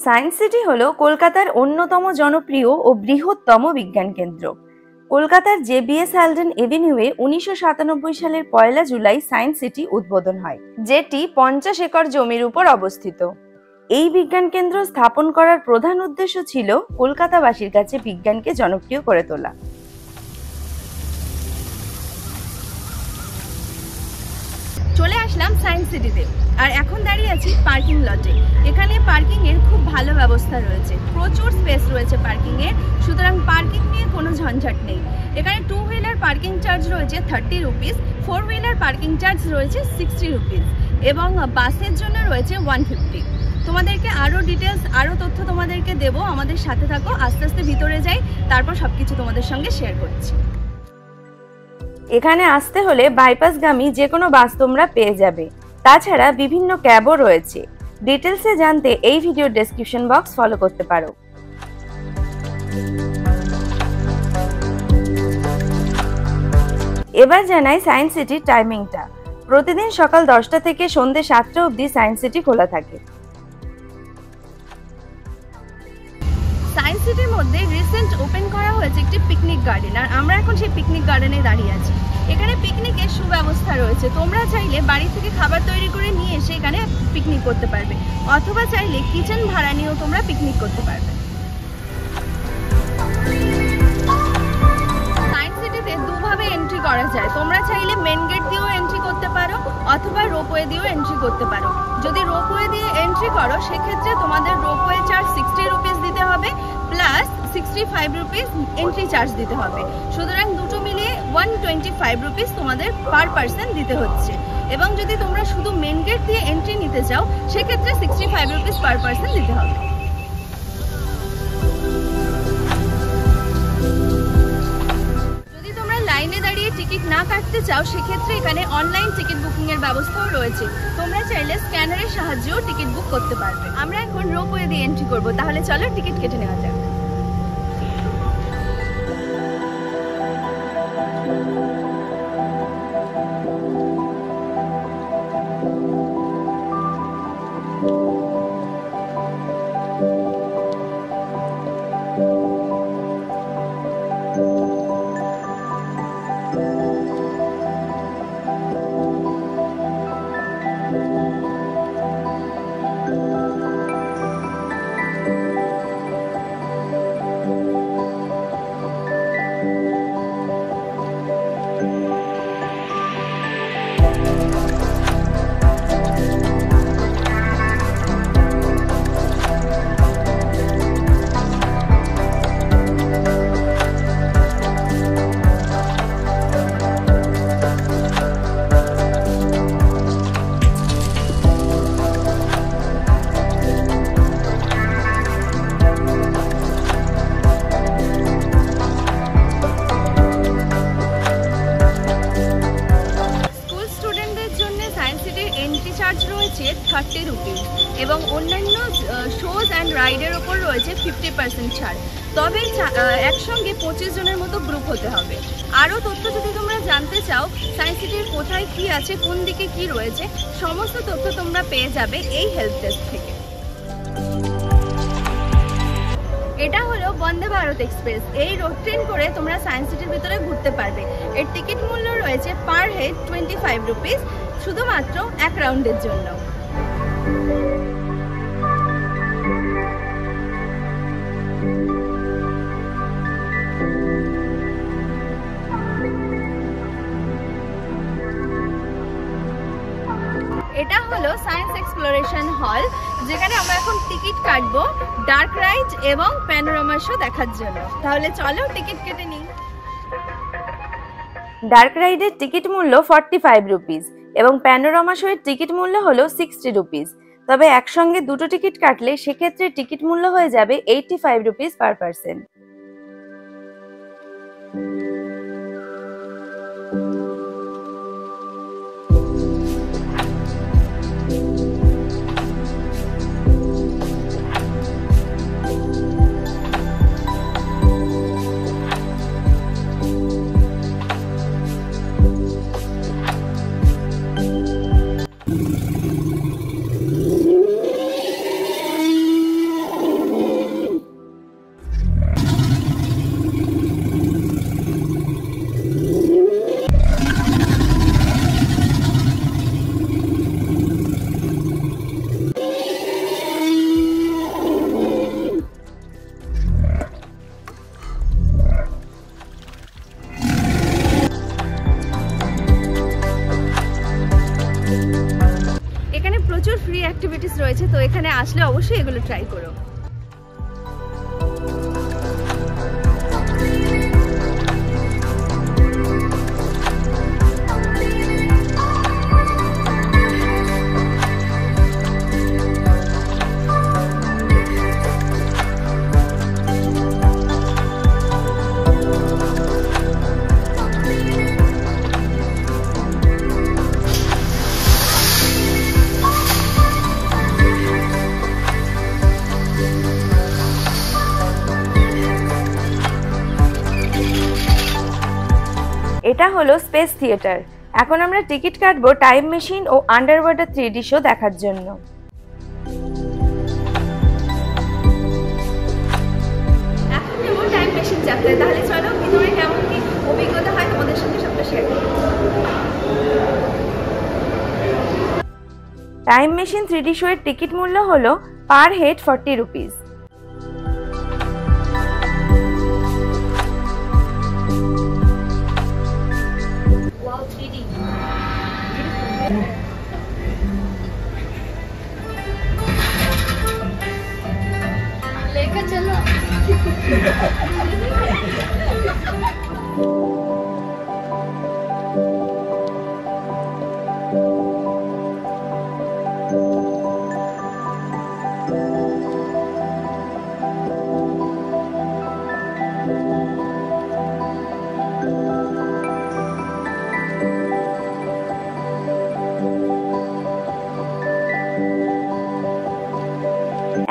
Science city হলো কলকাতার অন্যতম জনপ্রিয় ও বৃহত্তম বিজ্ঞান কেন্দ্র। কলকাতার JBS হালডেন এভিনিউয়ে 1997 সালের 1 জুলাই সায়েন্স সিটি উদ্বোধন হয়, যেটি 50 একর জমির উপর অবস্থিত। এই বিজ্ঞান কেন্দ্র স্থাপন করার প্রধান উদ্দেশ্য ছিল কলকাতাবাসীর কাছে বিজ্ঞানকে জনপ্রিয় করে তোলা। চলে আসলাম সায়েন্স সিটিতে, আর এখন দাঁড়িয়ে আছি পার্কিং লটে। এখানে পার্কিং এর খুব ভালো ব্যবস্থা রয়েছে, প্রচুর স্পেস রয়েছে পার্কিং এর, সুতরাং পার্কিং নিয়ে কোনো ঝঞ্ঝাট নেই। এখানে 2 হুইলার পার্কিং চার্জ রয়েছে 30 রুপিস, 4 হুইলার পার্কিং চার্জ রয়েছে 60 রুপিস এবং বাসের জন্য রয়েছে 150। তোমাদেরকে আরও ডিটেলস, আরও তথ্য তোমাদেরকে দেবো, আমাদের সাথে থাকো। আস্তে আস্তে ভিতরে যাই, তারপর সবকিছু তোমাদের সঙ্গে শেয়ার করছি। এখানে আসতে হলে বাইপাসগামী যে কোনো বাস তোমরা পেয়ে যাবে, তাছাড়া বিভিন্ন ক্যাবও রয়েছে। ডিটেলসে জানতে এই ভিডিওর ডেসক্রিপশন বক্স ফলো করতে পারো। এবার জানাই সায়েন্স সিটির টাইমিংটা। প্রতিদিন সকাল 10টা থেকে সন্ধ্যে 7টা অবধি সায়েন্স সিটি খোলা থাকে। সায়েন্স সিটির মধ্যে রিসেন্ট ওপেন করা হয়েছে একটি পিকনিক গার্ডেন, আর আমরা এখন সেই পিকনিক গার্ডেনে দাঁড়িয়ে আছি। এখানে পিকনিকের সুব্যবস্থা রয়েছে, তোমরা চাইলে বাড়ি থেকে খাবার তৈরি করে নিয়ে এসে এখানে পিকনিক করতে পারবে, অথবা চাইলে কিচেন ভাড়া নিয়েও তোমরা পিকনিক করতে পারবে। সায়েন্স সিটিতে দুভাবে এন্ট্রি করা যায়, তোমরা চাইলে মেন গেট দিয়েও এন্ট্রি করতে পারো অথবা রোপওয়ে দিয়েও এন্ট্রি করতে পারো। যদি রোপওয়ে দিয়ে এন্ট্রি করো সেক্ষেত্রে তোমাদের রোপওয়ে চার্জ 60 রুপিস দিতে হবে, প্লাস 65 রুপিস এন্ট্রি চার্জ দিতে হবে। সুতরাং দুটো মিলিয়ে 125 রুপিস তোমাদের পার পার্সন দিতে হচ্ছে। এবং যদি তোমরা শুধু মেন গেট দিয়ে এন্ট্রি নিতে চাও সেক্ষেত্রে 65 রুপিস পার পার্সন দিতে হবে। যদি তোমরা লাইনে দাঁড়িয়ে টিকিট না কাটতে চাও সেক্ষেত্রে এখানে অনলাইন টিকিট বুকিং এর ব্যবস্থাও রয়েছে, তোমরা চাইলে স্ক্যানারের সাহায্যেও টিকিট বুক করতে পারবে। আমরা এখন রোপওয়ে দিয়ে এন্ট্রি করব, তাহলে চলো টিকিট কেটে নেওয়া যাক। চার্জ রয়েছে 30 রুপিস এবং অন্যান্য শোজ অ্যান্ড রাইডের ওপর রয়েছে 50% ছাড়। তবে একসঙ্গে 25 জনের মতো গ্রুপ হতে হবে। আরও তথ্য যদি তোমরা জানতে চাও, সায়েন্স সিটির কোথায় কি আছে, কোন দিকে কি রয়েছে, সমস্ত তথ্য তোমরা পেয়ে যাবে এই হেল্প ডেস্ক থেকে। এটা হলো বন্দে ভারত এক্সপ্রেস। এই রোড ট্রেন করে তোমরা সায়েন্স সিটির ভিতরে ঘুরতে পারবে। এর টিকিট মূল্য রয়েছে পার হেড 25 রুপিস, শুধুমাত্র এক রাউন্ডের জন্য। এটা হলো সায়েন্স এক্সপ্লোরেশন হল, যেখানে আমরা এখন টিকিট কাটবো ডার্ক রাইড এবং প্যানোরামা শো দেখার জন্য। তাহলে চলো টিকিট কেটে নিই। ডার্ক রাইডের টিকিট মূল্য 45 রুপিস এবং প্যানোরামা শো এর টিকিট মূল্য হলো 60 রুপিস। তবে একসঙ্গে দুটো টিকিট কাটলে সেক্ষেত্রে টিকিট মূল্য হয়ে যাবে 85 রুপিস পার পার্সন। অ্যাক্টিভিটিস রয়েছে, তো এখানে আসলে অবশ্যই এগুলো ট্রাই করো। এটা হলো স্পেস থিয়েটার। এখন আমরা টিকিট কাটবো টাইম মেশিন ও আন্ডার ওয়াটার 3D শো দেখার জন্য। এখন যাবো টাইম মেশিন যাত্রায়, তাহলে চলো ভিতরে কেমন কি অভিজ্ঞতা হয় তোমাদের সঙ্গে সবটা শেয়ার করব। টাইম মেশিন 3D শো এর টিকিট মূল্য হলো পার হেড 40 রুপিস। लेकर चलो।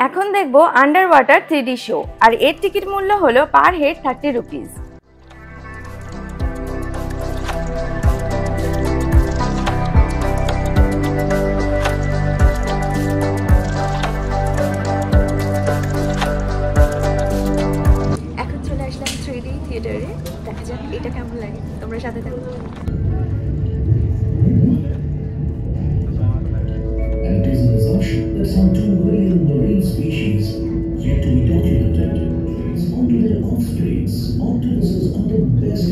এখন দেখবো আন্ডার ওয়াটার 3D শো, আর এর টিকিট মূল্য হলো পার হেড 30 রুপিস। এখন চলে আসলাম 3D থিয়েটারে, দেখা যাক এটা কেমন লাগে, তোমরা সাথে থাকো। That some 2 million marine species yet to be documented onto their offsprings. Octopuses are the best.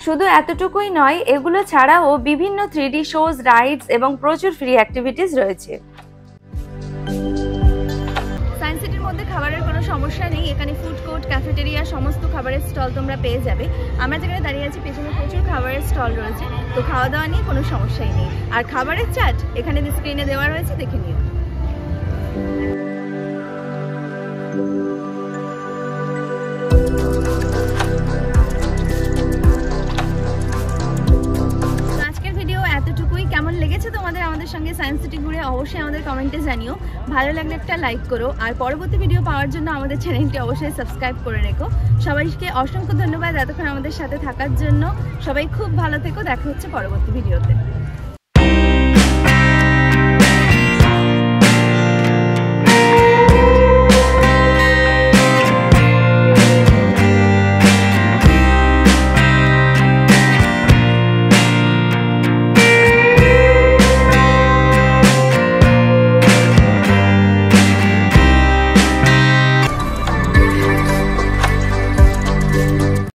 শুধু এতটুকুই নয়, এগুলো ছাড়াও বিভিন্ন 3D শোজ, রাইডস এবং প্রচুর ফ্রি অ্যাক্টিভিটিস রয়েছে। সায়েন্স সিটির মধ্যে খাবারের কোনো সমস্যা নেই, এখানে ফুড কোর্ট, ক্যাফেটেরিয়া, সমস্ত খাবারের স্টল তোমরা পেয়ে যাবে। আমরা যেখানে দাঁড়িয়ে আছি পেছনে প্রচুর খাবারের স্টল রয়েছে, তো খাওয়া দাওয়া নিয়ে কোনো সমস্যাই নেই। আর খাবারের চার্ট এখানে স্ক্রিনে দেওয়া রয়েছে, দেখে নিও। কেমন লেগেছে তোমাদের আমাদের সঙ্গে সায়েন্স সিটি ঘুরে অবশ্যই আমাদের কমেন্টে জানিও। ভালো লাগলে একটা লাইক করো, আর পরবর্তী ভিডিও পাওয়ার জন্য আমাদের চ্যানেলটি অবশ্যই সাবস্ক্রাইব করে রেখো। সবাইকে অসংখ্য ধন্যবাদ এতক্ষণ আমাদের সাথে থাকার জন্য। সবাই খুব ভালো থেকো, দেখা হচ্ছে পরবর্তী ভিডিওতে।